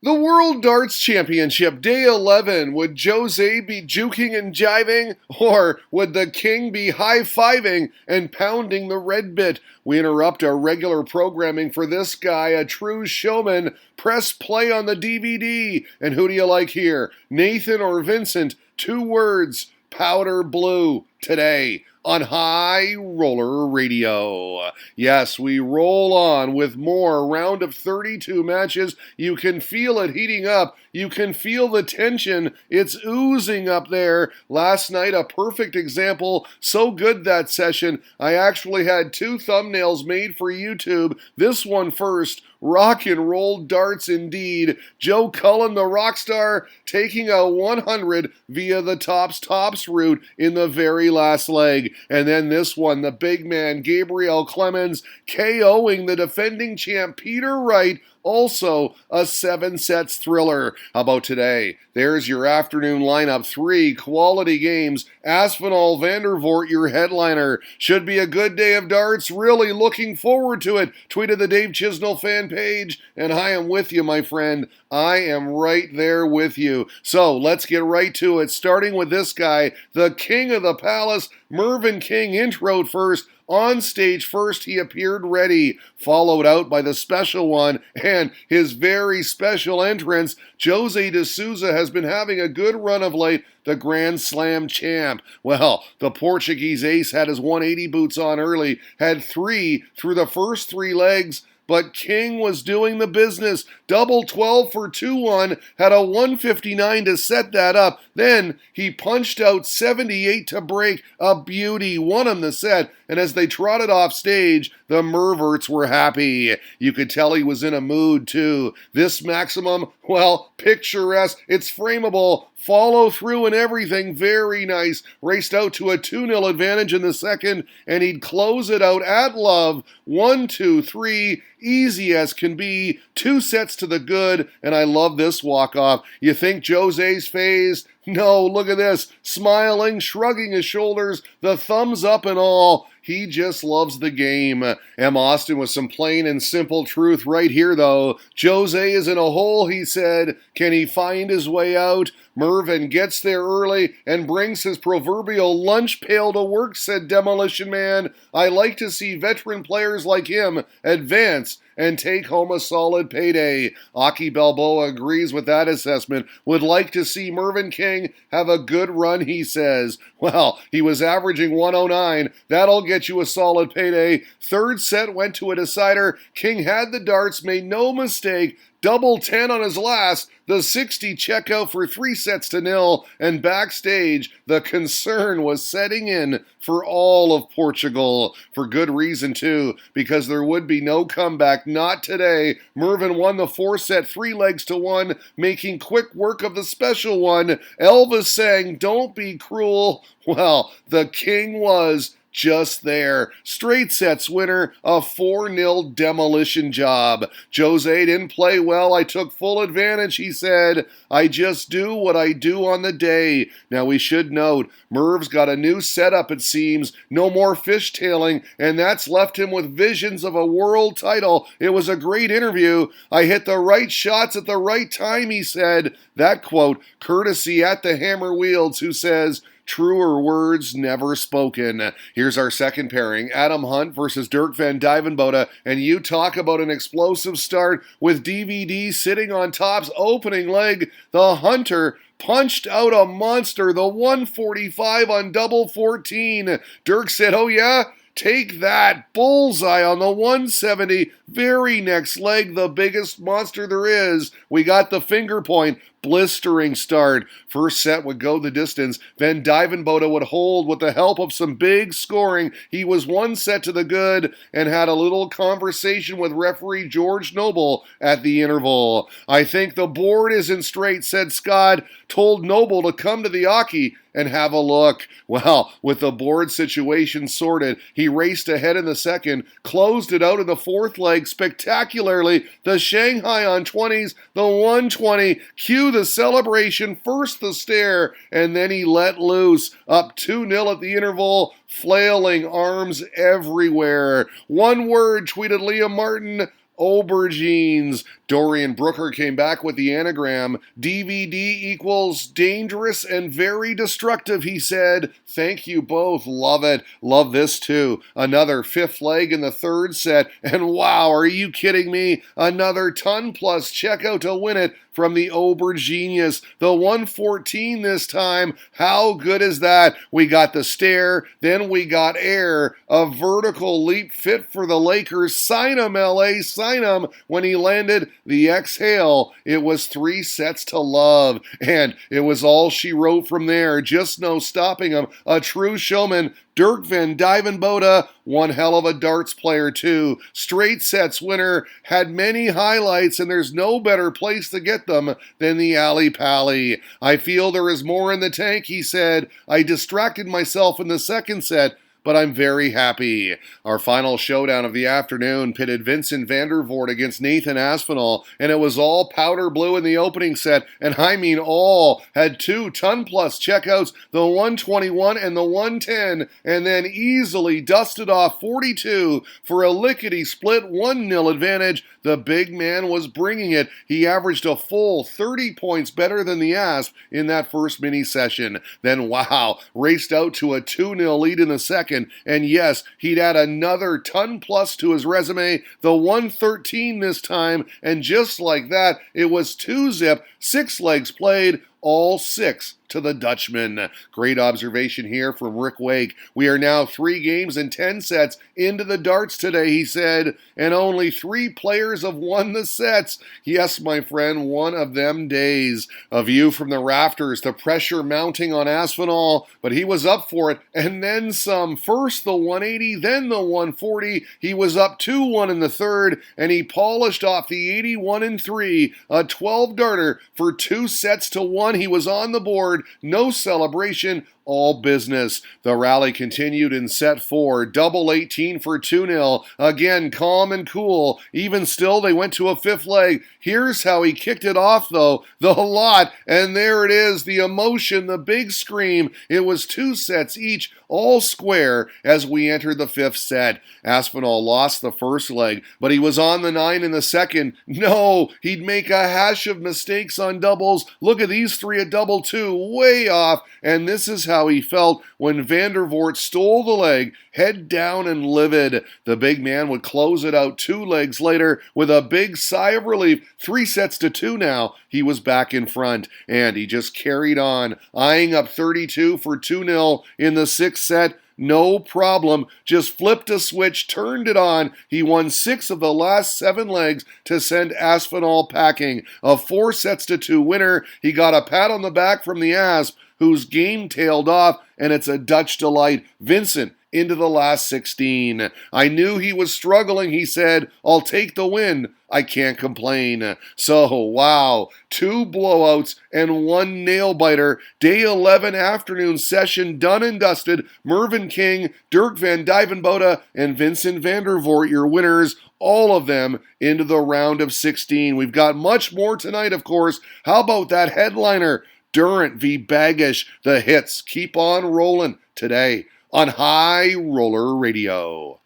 The World Darts Championship, Day 11. Would Jose be juking and jiving? Or would the king be high-fiving and pounding the red bit? We interrupt our regular programming for this guy, a true showman. Press play on the DVD. And who do you like here? Nathan or Vincent? 2 words. Powder blue. Today on High Roller Radio. Yes, we roll on with more round of 32 matches. You can feel it heating up. You can feel the tension. It's oozing up there. Last night, a perfect example. So good that session. I actually had 2 thumbnails made for YouTube. This one first. Rock and roll darts indeed. Joe Cullen, the rock star, taking a 100 via the tops route in the very last leg. And then this one, the big man, Gabriel Clemens, KOing the defending champ Peter Wright. Also a 7 sets thriller. How about today? There's your afternoon lineup. 3 quality games. Aspinall Vandervoort, your headliner. Should be a good day of darts. Really looking forward to it. Tweeted the Dave Chisnell fan page. And I am with you, my friend. I am right there with you. So let's get right to it. Starting with this guy, the king of the palace, Mervyn King, introed first. On stage first, he appeared ready, followed out by the special one and his very special entrance. Jose de Sousa has been having a good run of late, the Grand Slam champ. Well, the Portuguese ace had his 180 boots on early, had 3 through the first 3 legs, but King was doing the business. Double 12 for 2-1, had a 159 to set that up. Then he punched out 78 to break. A beauty, won him the set. And as they trotted off stage, the Merverts were happy. You could tell he was in a mood too. This maximum, well, picturesque, it's frameable, follow through and everything, very nice. Raced out to a 2-0 advantage in the second, and he'd close it out at love. 1, 2, 3, easy as can be. 2 sets to the good, and I love this walk-off. You think Jose's phased? No, look at this. Smiling, shrugging his shoulders, the thumbs up and all. He just loves the game. M. Austin with some plain and simple truth right here, though. Jose is in a hole, he said. Can he find his way out? Mervyn gets there early and brings his proverbial lunch pail to work, said Demolition Man. I like to see veteran players like him advance and take home a solid payday. Aki Balboa agrees with that assessment. Would like to see Mervyn King have a good run, he says. Well, he was averaging 109. That'll get you a solid payday. Third set went to a decider. King had the darts, made no mistake. Double 10 on his last, the 60 checkout for 3 sets to 0, and backstage, the concern was setting in for all of Portugal. For good reason, too, because there would be no comeback, not today. Mervyn won the 4-set, 3 legs to 1, making quick work of the special one. Elvis sang, "Don't be cruel." Well, the king was just there. Straight sets winner, a 4-0 demolition job. Jose didn't play well. I took full advantage, he said. I just do what I do on the day. Now we should note, Merv's got a new setup, it seems. No more fishtailing, and that's left him with visions of a world title. It was a great interview. I hit the right shots at the right time, he said. That quote, courtesy at the Hammer Wields, who says, truer words never spoken. Here's our second pairing, Adam Hunt versus Dirk van Dijvenbode, and you talk about an explosive start with DVD sitting on top's opening leg. The Hunter punched out a monster, the 145 on double 14. Dirk said, oh yeah? Take that, bullseye on the 170, very next leg, the biggest monster there is. We got the finger point, blistering start. First set would go the distance. Van Dijvenbode would hold with the help of some big scoring. He was 1 set to the good and had a little conversation with referee George Noble at the interval. I think the board isn't straight, said Scott. Told Noble to come to the Aki and have a look. Well, with the board situation sorted, he raced ahead in the second, closed it out in the 4th leg spectacularly. The Shanghai on 20s, the 120, cue the celebration, first the stare, and then he let loose. Up 2-0 at the interval, flailing arms everywhere. One word, tweeted Liam Martin, aubergines. Dorian Brooker came back with the anagram. DVD equals dangerous and very destructive, he said. Thank you both. Love it. Love this too. Another fifth leg in the third set. And wow, are you kidding me? Another ton-plus checkout to win it from the Auberginius. The 114 this time. How good is that? We got the stair, then we got air. A vertical leap fit for the Lakers. Sign him, LA. Sign him. When he landed the exhale, it was 3 sets to love. And it was all she wrote from there. Just no stopping him. A true showman. Dirk van Dijvenbode, one hell of a darts player too. Straight sets winner, had many highlights, and there's no better place to get them than the Alley Pally. I feel there is more in the tank, he said. I distracted myself in the second set, but I'm very happy. Our final showdown of the afternoon pitted Vincent van der Voort against Nathan Aspinall, and it was all powder blue in the opening set, and I mean all. Had 2 ton-plus checkouts, the 121 and the 110, and then easily dusted off 42 for a lickety-split 1-0 advantage. The big man was bringing it. He averaged a full 30 points better than the Asp in that first mini-session. Then, wow, raced out to a 2-0 lead in the second. And yes, he'd add another ton-plus to his resume, the 113 this time, and just like that, it was 2-zip, 6 legs played, all 6 to the Dutchman. Great observation here from Rick Wake. We are now 3 games and 10 sets into the darts today, he said, and only 3 players have won the sets. Yes, my friend, one of them days. A view from the rafters, the pressure mounting on Aspinall, but he was up for it, and then some. First the 180, then the 140. He was up 2-1 in the third, and he polished off the 81-3, a 12-darter for 2 sets to 1. He was on the board. No celebration, all business. The rally continued in set 4, double 18 for 2-0. Again, calm and cool. Even still, they went to a 5th leg. Here's how he kicked it off, though. The lot, and there it is, the emotion, the big scream. It was 2 sets each, all square, as we entered the 5th set. Aspinall lost the first leg, but he was on the 9 in the second. No, he'd make a hash of mistakes on doubles. Look at these 3 at double 2, way off, and this is how he felt when van der Voort stole the leg, head down and livid. The big man would close it out 2 legs later with a big sigh of relief. 3 sets to 2 now. He was back in front, and he just carried on, eyeing up 32 for 2-0 in the 6th set. No problem. Just flipped a switch, turned it on. He won 6 of the last 7 legs to send Aspinall packing. A 4 sets to 2 winner. He got a pat on the back from the Asp, whose game tailed off, and it's a Dutch delight. Vincent into the last 16. I knew he was struggling, he said. I'll take the win. I can't complain. So, wow, 2 blowouts and 1 nail-biter. Day 11 afternoon session done and dusted. Mervyn King, Dirk van Dijvenbode, and Vincent van der Voort, your winners. All of them into the round of 16. We've got much more tonight, of course. How about that headliner? Durrant v. Baggish. The hits keep on rolling today on High Roller Radio.